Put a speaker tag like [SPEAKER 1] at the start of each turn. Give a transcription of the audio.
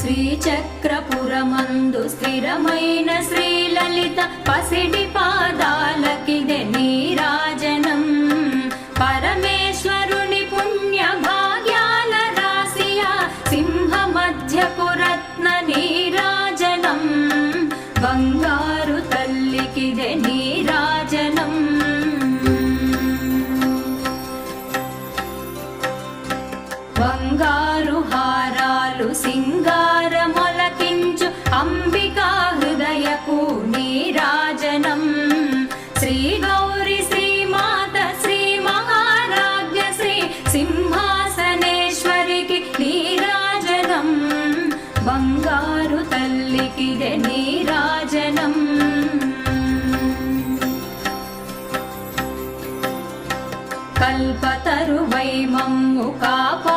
[SPEAKER 1] శ్రీచక్రపురమందు స్థిరమైన శ్రీలలిత పసిడి పాదాలకిదే నీరాజనం పరమేశ్వరుని పుణ్య భాగ్యాల రాశియా సింహ మధ్యపు రత్న నీరాజనం బంగారు తల్లికిదే నీరాజనం బంగారు హారాలు సింగారమొలకించు అంబికా హృదయపు నీరాజనం శ్రీ గౌరి శ్రీమాత శ్రీ మహారాజ్ఞ శ్రీ సింహాసనేశ్వరికి నీరాజనం బంగారు తల్లికిదే నీరాజనం కల్పతరువై మమ్ము కాపా